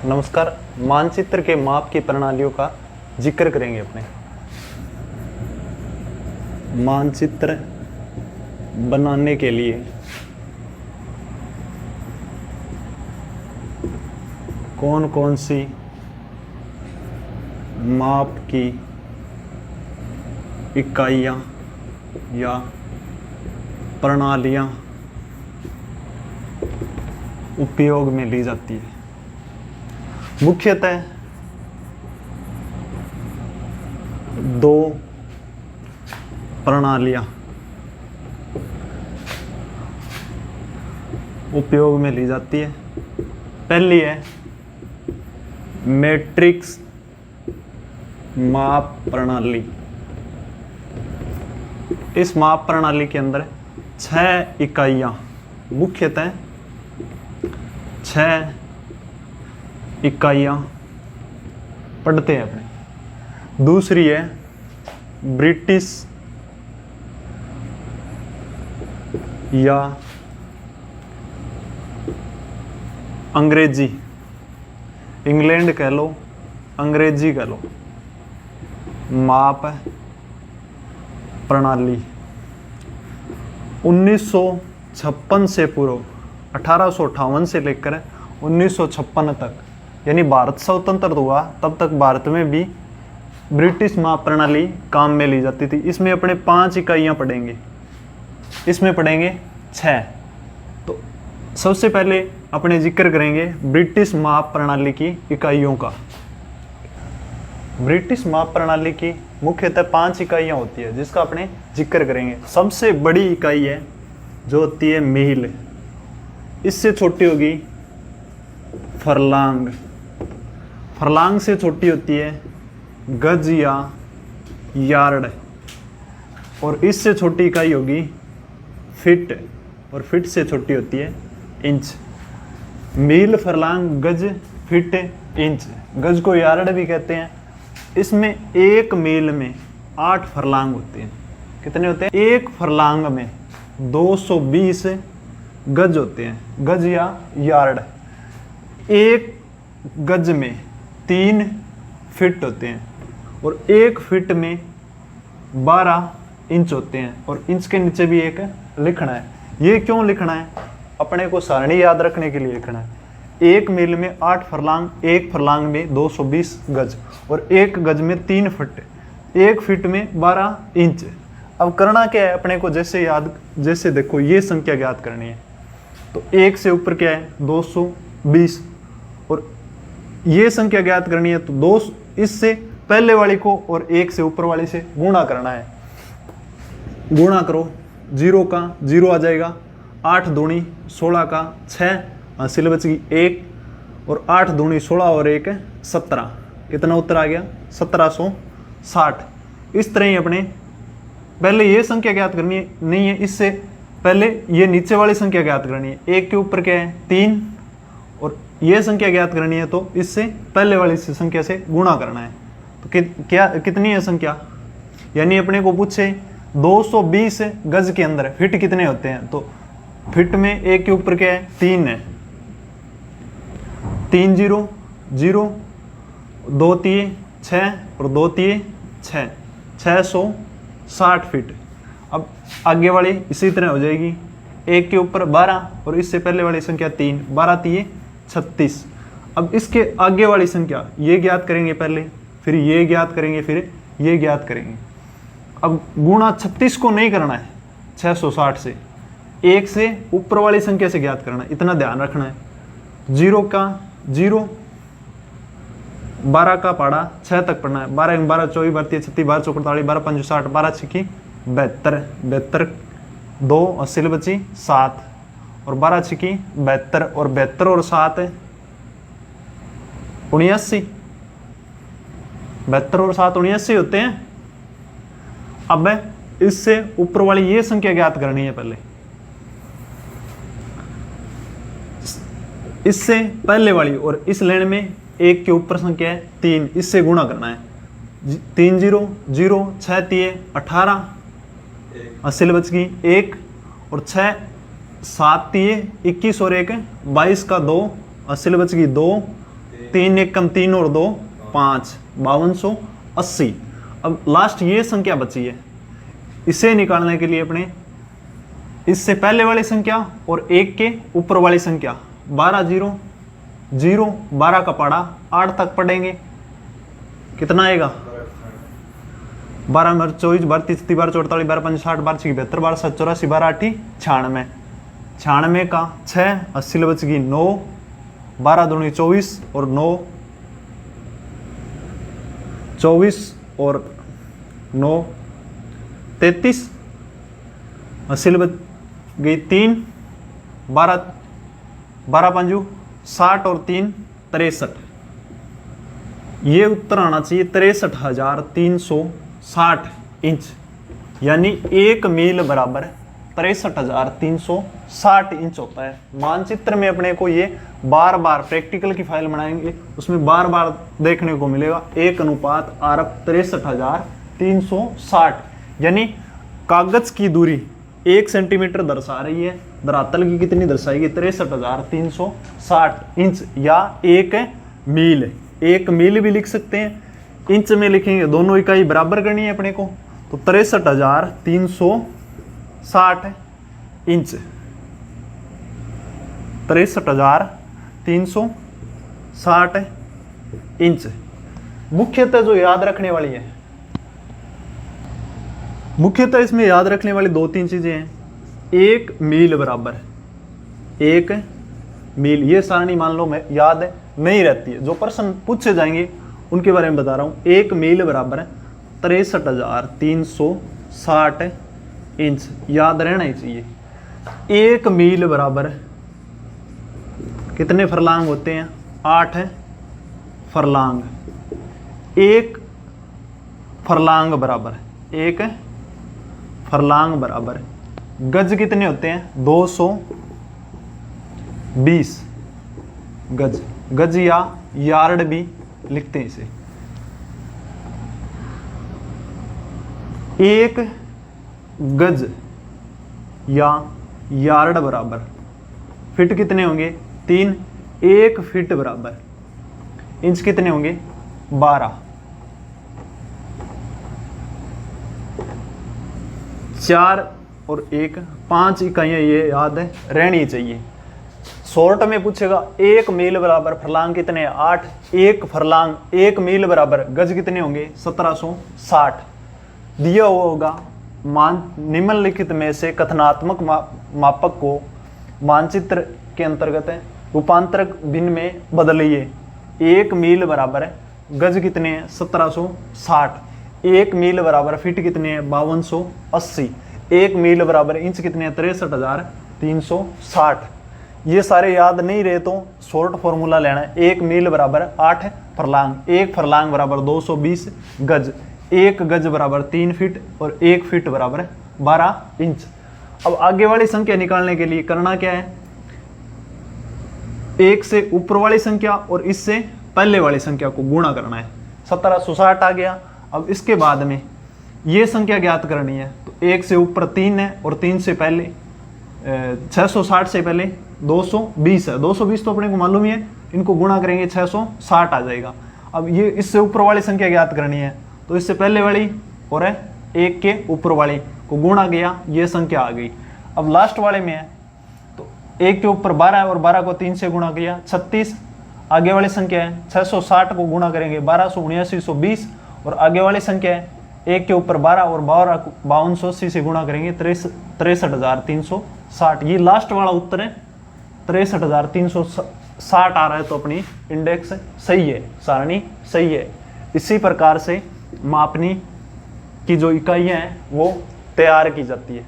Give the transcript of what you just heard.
नमस्कार। मानचित्र के माप की प्रणालियों का जिक्र करेंगे अपने। मानचित्र बनाने के लिए कौन कौन सी माप की इकाइयाँ या प्रणालियाँ उपयोग में ली जाती है। मुख्यतः दो प्रणालियाँ उपयोग में ली जाती है। पहली है मैट्रिक्स माप प्रणाली। इस माप प्रणाली के अंदर 6 इकाइयाँ, मुख्यतः 6 इकाइयाँ पढ़ते हैं अपने। दूसरी है ब्रिटिश या अंग्रेजी, इंग्लैंड कह लो, अंग्रेजी कह लो, माप प्रणाली। 1956 से पूर्व 1858 से लेकर 1956 तक, यानी भारत स्वतंत्र हुआ तब तक भारत में भी ब्रिटिश माप प्रणाली काम में ली जाती थी। इसमें अपने 5 इकाइयाँ पढ़ेंगे, इसमें पढ़ेंगे 6। तो सबसे पहले अपने जिक्र करेंगे ब्रिटिश माप प्रणाली की इकाइयों का। ब्रिटिश माप प्रणाली की मुख्यतः 5 इकाइयाँ होती है, जिसका अपने जिक्र करेंगे। सबसे बड़ी इकाई है जो होती है मील, इससे छोटी होगी फरलांग, फरलांग से छोटी होती है गज या यार्ड, और इससे छोटी इकाई होगी फिट, और फिट से छोटी होती है इंच। मील, फरलांग, गज, फिट, इंच। गज को यार्ड भी कहते हैं। इसमें एक मील में 8 फरलांग होते हैं। कितने होते हैं? एक फरलांग में 220 गज होते हैं, गज या यार्ड। एक गज में 3 फिट होते हैं, और एक फिट में 12 इंच होते हैं, और इंच के नीचे भी एक लिखना है। ये क्यों लिखना है? अपने को सारणी याद रखने के लिए लिखना है। एक मील में 8 फरलांग, एक फरलांग में 220 गज, और एक गज में 3 फिट, एक फिट में 12 इंच। अब करना क्या है अपने को? जैसे देखो, ये संख्या ज्ञात करनी है, तो एक से ऊपर क्या है? 220, और ये संख्या ज्ञात करनी है, तो 2 इससे पहले वाली को और एक से ऊपर वाली से गुणा करना है। गुणा करो, 0 का 0 आ जाएगा, 8 दूनी 16 का 6, हासिल बच गई 1, और 8 दूनी 16 और 1 17। कितना उत्तर आ गया? 1760। इस तरह ही अपने पहले ये संख्या ज्ञात करनी नहीं है, इससे पहले ये नीचे वाली संख्या ज्ञात करनी है। 1 के ऊपर क्या है? 3, और ये संख्या ज्ञात करनी है, तो इससे पहले वाली संख्या से गुणा करना है। तो कितनी है संख्या? यानी अपने को पूछे 220 गज के अंदर फिट कितने होते हैं, तो फिट में 1 के ऊपर क्या है? 3 है। 3 0 0, 2 3 6, और 2 3 6, 660 फिट। अब आगे वाली इसी तरह हो जाएगी, 1 के ऊपर 12, और इससे पहले वाली संख्या 3, 12 3 36। अब इसके आगे वाली संख्या ये ज्ञात करेंगे पहले, फिर ये ज्ञात करेंगे, फिर ये ज्ञात करेंगे। अब गुणा 36 को नहीं करना है 660 से, 1 से ऊपर वाली संख्या से ज्ञात करना है, इतना ध्यान रखना है। 0 का 0, 12 का पाड़ा 6 तक पढ़ना है। 12 12 24 32 36 12 चौक 48 12 5 60 12 6 72 72, 2 80 बची 7, और 12 6 72, और 72 और 7 79। 72 और 7 79 होते हैं। अब इससे ऊपर वाली ये संख्या ज्ञात करनी है पहले, इससे पहले वाली, और इस लाइन में 1 के ऊपर संख्या है 3, इससे गुणा करना है। 3 0 0, 6 3 18, 80 बच गई 1, और 6 7 3 21, और 1 22 का 2, 80 बच गई 2, 3 एकम 3 और 2 5, 5280। अब लास्ट ये संख्या बची है, इसे निकालने के लिए अपने इससे पहले वाली संख्या और 1 के ऊपर वाली संख्या 12 0 0 12 का पढ़ा 8 तक पढ़ेंगे, कितना आएगा 12 में 24 12 30 12 44 12 5 60 12 6 72 12 7 84 12 8 96, 96 का 6 80 बच गई 9, 12 दूनी 24 और 9 24 और 9 33, 80 बच गई 3, 12 12 पंजू 60 और 3 63। ये उत्तर आना चाहिए 63,360 इंच, यानी 1 मील बराबर 63,360 इंच होता है। मानचित्र में अपने को ये बार बार प्रैक्टिकल की फाइल बनाएंगे, उसमें बार बार देखने को मिलेगा 1:8 63,360, यानी कागज की दूरी 1 सेंटीमीटर दर्शा रही है, धरातल की कितनी दर्शाएगी 63,360 इंच या 1 मील। 1 मील भी लिख सकते हैं, इंच में लिखेंगे, दोनों इकाई बराबर करनी है अपने को, तो 63,360 इंच, 63,360 इंच। मुख्यतः जो याद रखने वाली है, मुख्यतः इसमें याद रखने वाली 2-3 चीजें हैं। 1 मील बराबर 1 मील, ये सारणी मान लो मैं याद है नहीं रहती है, जो प्रश्न पूछे जाएंगे उनके बारे में बता रहा हूं। 1 मील बराबर 63,360 इंच, याद रहना ही चाहिए। 1 मील बराबर कितने फरलांग होते हैं 8 फरलांग। 1 फरलांग बराबर 1 फरलांग बराबर गज कितने होते हैं 220 गज, गज या यार्ड भी लिखते हैं इसे। 1 गज या यार्ड बराबर फिट कितने होंगे 3, 1 फीट बराबर इंच कितने होंगे 12। 4 और 1 5 इकाइयां ये याद है रहनी चाहिए। शॉर्ट में पूछेगा 1 मील बराबर फरलांग कितने 8, 1 फरलांग 1 मील बराबर गज कितने होंगे 1760। दिया हुआ होगा निम्नलिखित में से कथनात्मक मापक को मानचित्र के अंतर्गत रूपांतरक भिन्न में बदलिए। 1 मील बराबर गज कितने हैं 1760, 1 मील बराबर फीट कितने हैं 5280, 1 मील बराबर इंच कितने हैं 63,360। ये सारे याद नहीं रहे तो शॉर्ट फॉर्मूला लेना है। 1 मील बराबर 8 फरलांग, 1 फरलांग बराबर 220 गज, 1 गज बराबर 3 फीट और 1 फीट बराबर 12 इंच। अब आगे वाली संख्या निकालने के लिए करना क्या है, 1 से ऊपर वाली संख्या और इससे पहले वाली संख्या को गुणा करना है। 1760 आ गया। अब इसके बाद में ये संख्या ज्ञात करनी है, तो 1 से ऊपर 3 है और 3 से पहले 660 से पहले 220 है। 220 तो अपने को मालूम ही है, इनको गुणा करेंगे 660 आ जाएगा। अब ये इससे ऊपर वाली संख्या ज्ञात करनी है, तो इससे पहले वाली और 1 के ऊपर वाली को गुणा किया, ये संख्या आ गई। अब लास्ट वाले में है, तो 1 के ऊपर 12 है और 12 को 3 से गुणा किया 36। आगे वाली संख्या है 660 को गुणा करेंगे 1279 और आगे वाली संख्या है 1 के ऊपर 12 और 5280 से गुणा करेंगे 63,360। ये लास्ट वाला उत्तर है 63,360 आ रहा है, तो अपनी इंडेक्स सही है, सारणी सही है। इसी प्रकार से मापनी की जो इकाइयां हैं वो तैयार की जाती है।